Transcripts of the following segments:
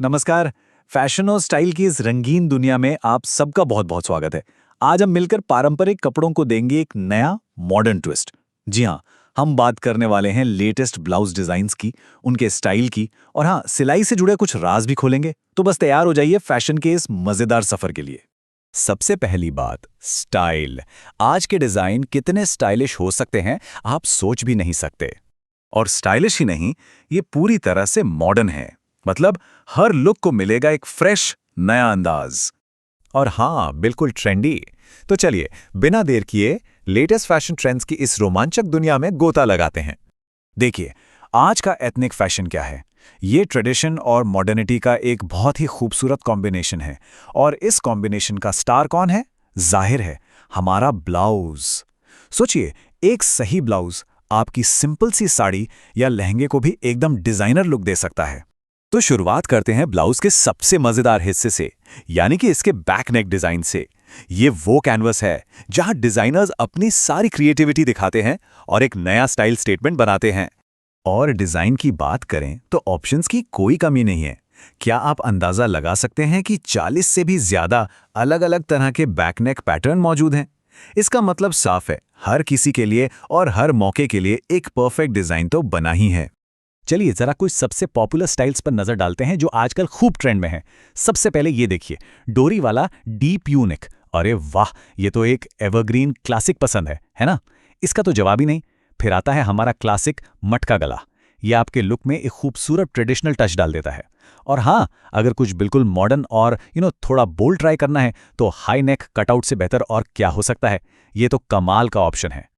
नमस्कार। फैशन और स्टाइल की इस रंगीन दुनिया में आप सबका बहुत बहुत स्वागत है। आज हम मिलकर पारंपरिक कपड़ों को देंगे एक नया मॉडर्न ट्विस्ट। जी हाँ, हम बात करने वाले हैं लेटेस्ट ब्लाउज डिजाइन्स की, उनके स्टाइल की, और हाँ, सिलाई से जुड़े कुछ राज भी खोलेंगे। तो बस तैयार हो जाइए फैशन के इस मजेदार सफर के लिए। सबसे पहली बात, स्टाइल। आज के डिजाइन कितने स्टाइलिश हो सकते हैं आप सोच भी नहीं सकते। और स्टाइलिश ही नहीं, ये पूरी तरह से मॉडर्न है। मतलब हर लुक को मिलेगा एक फ्रेश नया अंदाज। और हाँ, बिल्कुल ट्रेंडी। तो चलिए बिना देर किए लेटेस्ट फैशन ट्रेंड्स की इस रोमांचक दुनिया में गोता लगाते हैं। देखिए, आज का एथनिक फैशन क्या है? ये ट्रेडिशन और मॉडर्निटी का एक बहुत ही खूबसूरत कॉम्बिनेशन है। और इस कॉम्बिनेशन का स्टार कौन है? जाहिर है, हमारा ब्लाउज। सोचिए, एक सही ब्लाउज आपकी सिंपल सी साड़ी या लहंगे को भी एकदम डिजाइनर लुक दे सकता है। तो शुरुआत करते हैं ब्लाउज के सबसे मजेदार हिस्से से, यानी कि इसके बैक नेक डिजाइन से। ये वो कैनवस है जहां डिजाइनर्स अपनी सारी क्रिएटिविटी दिखाते हैं और एक नया स्टाइल स्टेटमेंट बनाते हैं। और डिजाइन की बात करें तो ऑप्शंस की कोई कमी नहीं है। क्या आप अंदाजा लगा सकते हैं कि 40 से भी ज्यादा अलग अलग तरह के बैक नेक पैटर्न मौजूद हैं? इसका मतलब साफ है, हर किसी के लिए और हर मौके के लिए एक परफेक्ट डिजाइन तो बना ही है। चलिए जरा कुछ सबसे पॉपुलर स्टाइल्स पर नजर डालते हैं जो आजकल खूब ट्रेंड में हैं। सबसे पहले ये देखिए, डोरी वाला डीप यू नेक। अरे वाह, ये तो एक एवरग्रीन क्लासिक पसंद है ना? इसका तो जवाब ही नहीं। फिर आता है हमारा क्लासिक मटका गला। ये आपके लुक में एक खूबसूरत ट्रेडिशनल टच डाल देता है। और हाँ, अगर कुछ बिल्कुल मॉडर्न और थोड़ा बोल्ड ट्राई करना है तो हाई नेक कटआउट से बेहतर और क्या हो सकता है? ये तो कमाल का ऑप्शन है।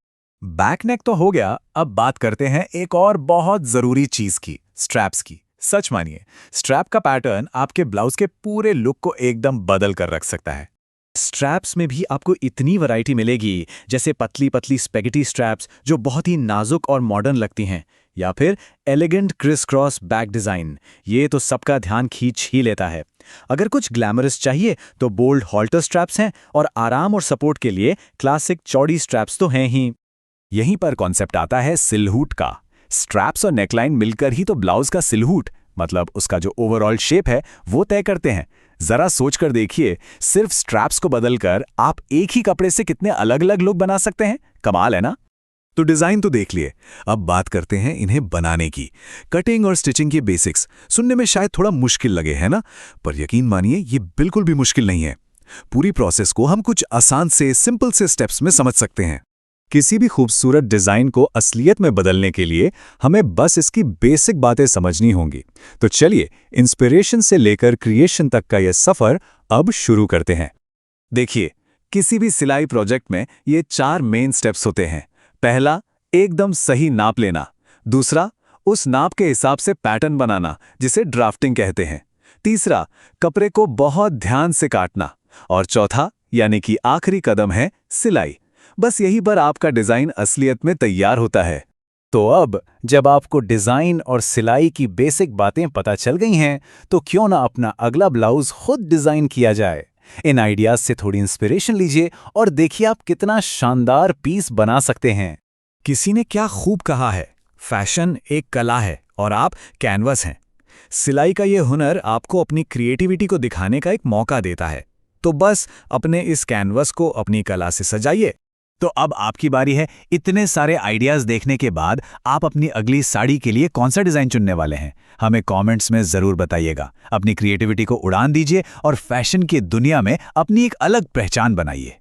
बैक नेक तो हो गया, अब बात करते हैं एक और बहुत जरूरी चीज की, स्ट्रैप्स की। सच मानिए, स्ट्रैप का पैटर्न आपके ब्लाउज के पूरे लुक को एकदम बदल कर रख सकता है। स्ट्रैप्स में भी आपको इतनी वैरायटी मिलेगी, जैसे पतली पतली स्पेगेटी स्ट्रैप्स जो बहुत ही नाजुक और मॉडर्न लगती हैं, या फिर elegant criss cross back design. ये तो सबका ध्यान खींच ही लेता है। अगर कुछ ग्लैमरस चाहिए तो बोल्ड हॉल्टर स्ट्रैप्स हैं, और आराम और सपोर्ट के लिए क्लासिक चौड़ी स्ट्रैप्स तो हैं ही। यहीं पर कॉन्सेप्ट आता है सिलहूट का। स्ट्रैप्स और नेकलाइन मिलकर ही तो ब्लाउज का सिलहूट, मतलब उसका जो ओवरऑल शेप है, वो तय करते हैं। जरा सोच कर देखिए, सिर्फ स्ट्रैप्स को बदलकर आप एक ही कपड़े से कितने अलग अलग लुक बना सकते हैं। कमाल है ना? तो डिजाइन तो देख लिए, अब बात करते हैं इन्हें बनाने की। कटिंग और स्टिचिंग के बेसिक्स सुनने में शायद थोड़ा मुश्किल लगे, है ना? पर यकीन मानिए, ये बिल्कुल भी मुश्किल नहीं है। पूरी प्रोसेस को हम कुछ आसान से सिंपल से स्टेप्स में समझ सकते हैं। किसी भी खूबसूरत डिजाइन को असलियत में बदलने के लिए हमें बस इसकी बेसिक बातें समझनी होंगी। तो चलिए इंस्पिरेशन से लेकर क्रिएशन तक का यह सफर अब शुरू करते हैं। देखिए, किसी भी सिलाई प्रोजेक्ट में ये 4 मेन स्टेप्स होते हैं। पहला, एकदम सही नाप लेना। दूसरा, उस नाप के हिसाब से पैटर्न बनाना, जिसे ड्राफ्टिंग कहते हैं। तीसरा, कपड़े को बहुत ध्यान से काटना। और चौथा, यानी कि आखिरी कदम है सिलाई। बस यही पर आपका डिजाइन असलियत में तैयार होता है। तो अब जब आपको डिजाइन और सिलाई की बेसिक बातें पता चल गई हैं, तो क्यों ना अपना अगला ब्लाउज खुद डिजाइन किया जाए। इन आइडियाज से थोड़ी इंस्पिरेशन लीजिए और देखिए आप कितना शानदार पीस बना सकते हैं। किसी ने क्या खूब कहा है, फैशन एक कला है और आप कैनवस हैं। सिलाई का ये हुनर आपको अपनी क्रिएटिविटी को दिखाने का एक मौका देता है। तो बस अपने इस कैनवस को अपनी कला से सजाइए। तो अब आपकी बारी है। इतने सारे आइडियाज देखने के बाद आप अपनी अगली साड़ी के लिए कौन सा डिजाइन चुनने वाले हैं? हमें कमेंट्स में जरूर बताइएगा। अपनी क्रिएटिविटी को उड़ान दीजिए और फैशन की दुनिया में अपनी एक अलग पहचान बनाइए।